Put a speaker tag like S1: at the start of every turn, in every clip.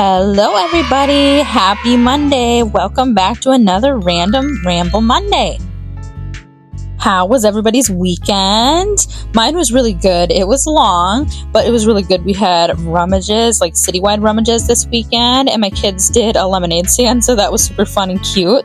S1: Hello everybody, happy Monday. Welcome back to another random Ramble Monday. How was everybody's weekend? Mine was really good. It was long, but it was really good. We had rummages, like citywide rummages this weekend, and my kids did a lemonade stand, so that was super fun and cute.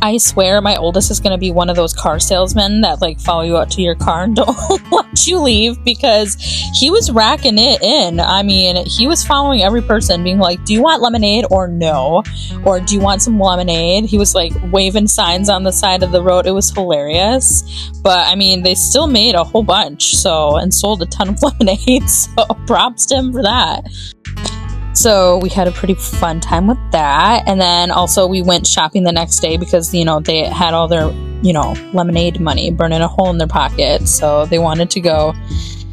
S1: I swear my oldest is going to be one of those car salesmen that like follow you out to your car and don't let you leave, because he was racking it in. I mean, he was following every person being like, do you want lemonade or no? Or do you want some lemonade? He was like waving signs on the side of the road. It was hilarious. But I mean, they still made a whole bunch and sold a ton of lemonade. So props to him for that. So we had a pretty fun time with that. And then also we went shopping the next day because, they had all their, lemonade money burning a hole in their pocket. So they wanted to go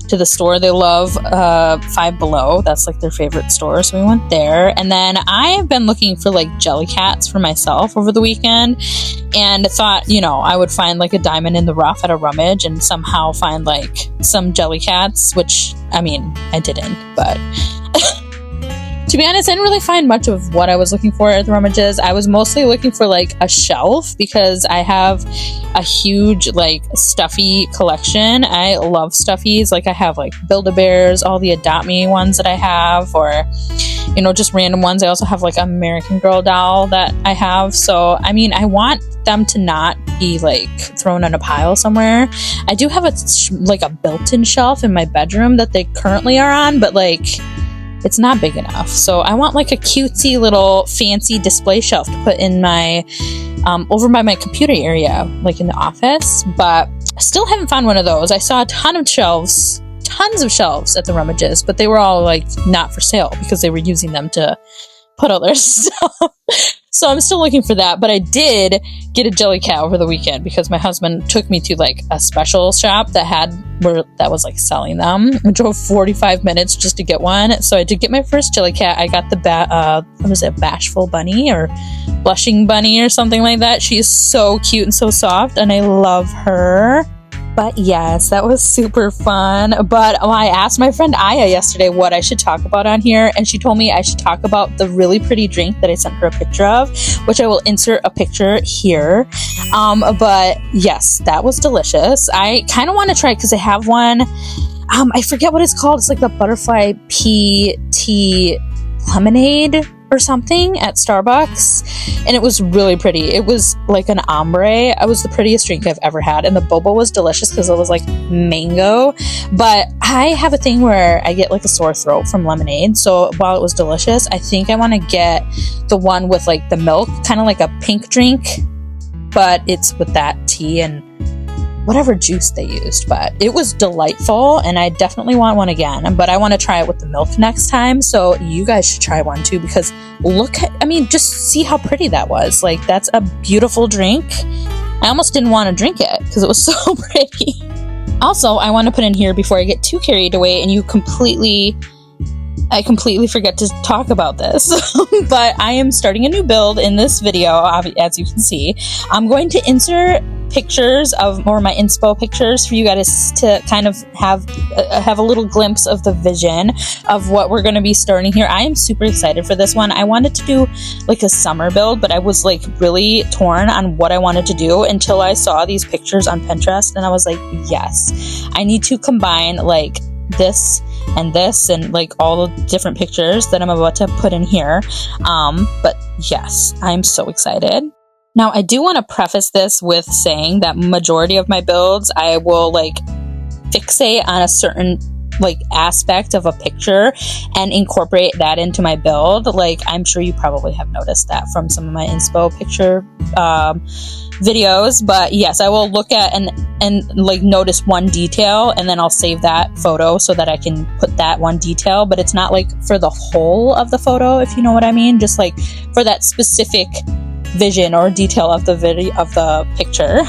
S1: to the store. They love Five Below. That's like their favorite store. So we went there. And then I've been looking for like jelly cats for myself over the weekend. And I thought, I would find like a diamond in the rough at a rummage and somehow find like some jelly cats, which, I mean, I didn't, but... To be honest, I didn't really find much of what I was looking for at the rummages. I was mostly looking for like a shelf because I have a huge like stuffy collection. I love stuffies. Like I have like Build-A-Bears, all the Adopt Me ones that I have, or just random ones. I also have like American Girl doll that I have. So I mean, I want them to not be like thrown in a pile somewhere. I do have a built-in shelf in my bedroom that they currently are on, but like it's not big enough. So I want like a cutesy little fancy display shelf to put in my over by my computer area, like in the office, but I still haven't found one of those. I saw tons of shelves at the rummages, but they were all like not for sale because they were using them to put all their stuff. So I'm still looking for that, but I did get a jelly cat over the weekend because my husband took me to like a special shop that was like selling them. I drove 45 minutes just to get one. So I did get my first jelly cat. I got the Bashful Bunny or Blushing Bunny or something like that. She is so cute and so soft, and I love her. But yes, that was super fun. But I asked my friend Aya yesterday what I should talk about on here, and she told me I should talk about the really pretty drink that I sent her a picture of, which I will insert a picture here. But yes, that was delicious. I kind of want to try it because I have one. I forget what it's called. It's like the butterfly pt lemonade or something at Starbucks, and it was really pretty. It was like an ombre. It was the prettiest drink I've ever had, and the boba was delicious because it was like mango. But I have a thing where I get like a sore throat from lemonade, so while it was delicious, I think I want to get the one with like the milk, kind of like a pink drink, but it's with that tea and whatever juice they used. But it was delightful, and I definitely want one again, but I want to try it with the milk next time. So you guys should try one too, because just see how pretty that was. Like, that's a beautiful drink. I almost didn't want to drink it because it was so pretty. Also, I want to put in here before I get too carried away and I completely forget to talk about this, but I am starting a new build in this video, as you can see. I'm going to insert pictures of my inspo pictures for you guys to kind of have a little glimpse of the vision of what we're going to be starting here. I am super excited for this one. I wanted to do like a summer build, but I was like really torn on what I wanted to do until I saw these pictures on Pinterest, and I was like, yes, I need to combine like this and like all the different pictures that I'm about to put in here. But yes, I'm so excited. Now, I do want to preface this with saying that majority of my builds, I will like fixate on a certain like aspect of a picture and incorporate that into my build. Like, I'm sure you probably have noticed that from some of my inspo picture videos, but yes, I will look at and like notice one detail, and then I'll save that photo so that I can put that one detail, but it's not like for the whole of the photo, if you know what I mean, just like for that specific vision or detail of the video of the picture.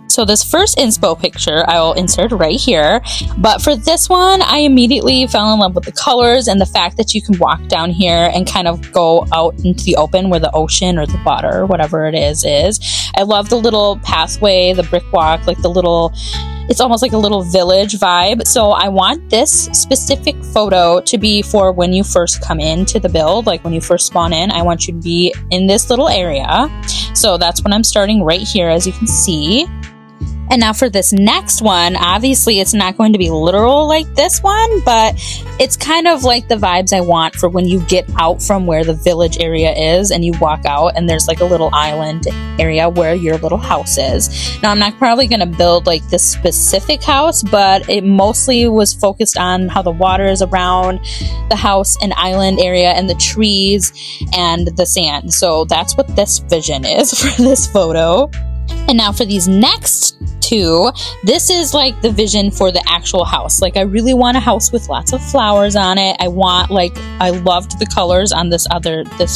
S1: So So this first inspo picture I will insert right here, but for this one I immediately fell in love with the colors and the fact that you can walk down here and kind of go out into the open where the ocean or the water, whatever it is. I love the little pathway, the brick walk, like the little, it's almost like a little village vibe. So I want this specific photo to be for when you first come into the build, like when you first spawn in. I want you to be in this little area. So that's when I'm starting right here, as you can see. And now for this next one, obviously it's not going to be literal like this one, but it's kind of like the vibes I want for when you get out from where the village area is and you walk out and there's like a little island area where your little house is. Now I'm not probably going to build like this specific house, but it mostly was focused on how the water is around the house and island area and the trees and the sand. So that's what this vision is for this photo. And now for these next two, this is like the vision for the actual house. Like I really want a house with lots of flowers on it. I loved the colors on this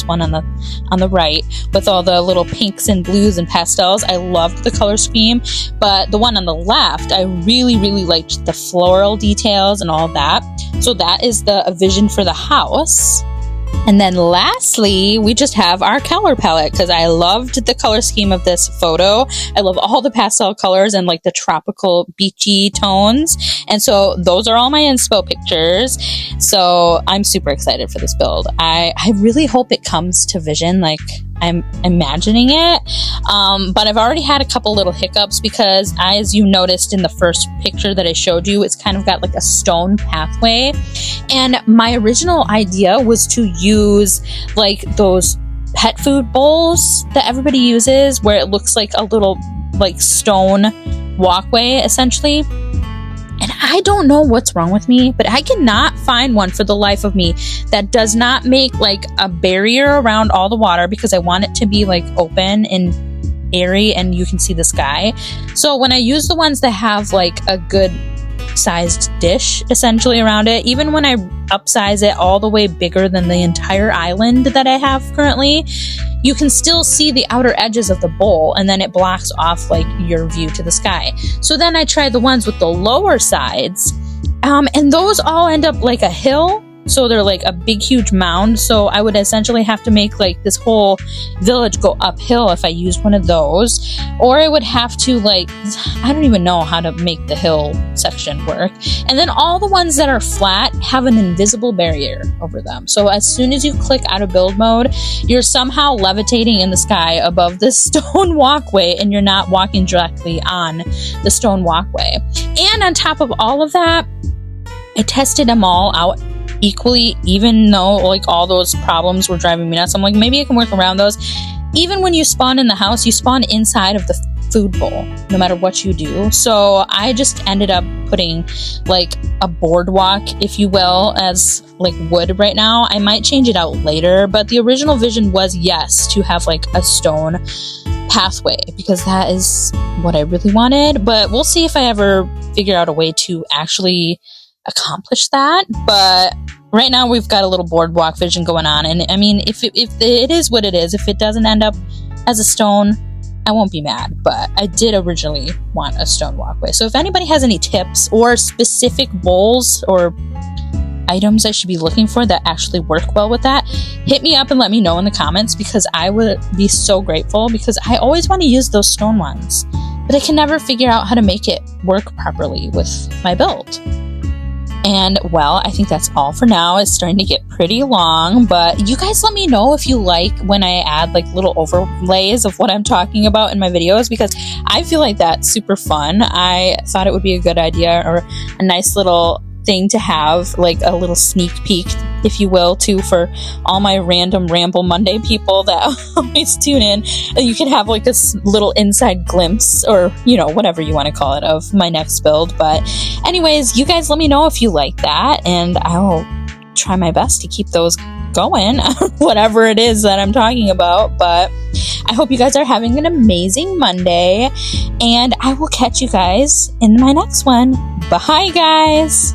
S1: one on the right with all the little pinks and blues and pastels. I loved the color scheme, but the one on the left, I really liked the floral details and all that. So that is the vision for the house. And then lastly, we just have our color palette because I loved the color scheme of this photo. I love all the pastel colors and like the tropical beachy tones. And so those are all my inspo pictures. So I'm super excited for this build. I really hope it comes to vision like I'm imagining it. But I've already had a couple little hiccups because as you noticed in the first picture that I showed you, it's kind of got like a stone pathway. And my original idea was to use like those pet food bowls that everybody uses where it looks like a little like stone walkway essentially. And I don't know what's wrong with me, but I cannot find one for the life of me that does not make like a barrier around all the water because I want it to be like open and airy and you can see the sky. So when I use the ones that have like a good sized dish essentially around it, even when I upsize it all the way bigger than the entire island that I have currently, you can still see the outer edges of the bowl and then it blocks off like your view to the sky. So then I tried the ones with the lower sides and those all end up like a hill. So they're like a big, huge mound. So I would essentially have to make like this whole village go uphill if I used one of those. Or I would have to like, I don't even know how to make the hill section work. And then all the ones that are flat have an invisible barrier over them. So as soon as you click out of build mode, you're somehow levitating in the sky above this stone walkway and you're not walking directly on the stone walkway. And on top of all of that, I tested them all out equally, even though like all those problems were driving me nuts. I'm like, maybe I can work around those. Even when you spawn in the house, you spawn inside of the food bowl, no matter what you do. So I just ended up putting like a boardwalk, if you will, as like wood right now. I might change it out later, but the original vision was, yes, to have like a stone pathway because that is what I really wanted. But we'll see if I ever figure out a way to actually accomplish that. But right now we've got a little boardwalk vision going on, and I mean, if it is what it is, if it doesn't end up as a stone, I won't be mad. But I did originally want a stone walkway. So if anybody has any tips or specific bowls or items I should be looking for that actually work well with that, hit me up and let me know in the comments because I would be so grateful, because I always want to use those stone ones, but I can never figure out how to make it work properly with my build. And well, I think that's all for now. It's starting to get pretty long, but you guys let me know if you like when I add like little overlays of what I'm talking about in my videos, because I feel like that's super fun. I thought it would be a good idea, or a nice little thing to have, like a little sneak peek, if you will, too, for all my random Ramble Monday people that always tune in. You can have like a little inside glimpse, or you know, whatever you want to call it, of my next build. But anyways, you guys let me know if you like that, and I'll try my best to keep those going, whatever it is that I'm talking about. But I hope you guys are having an amazing Monday, and I will catch you guys in my next one. Bye, guys.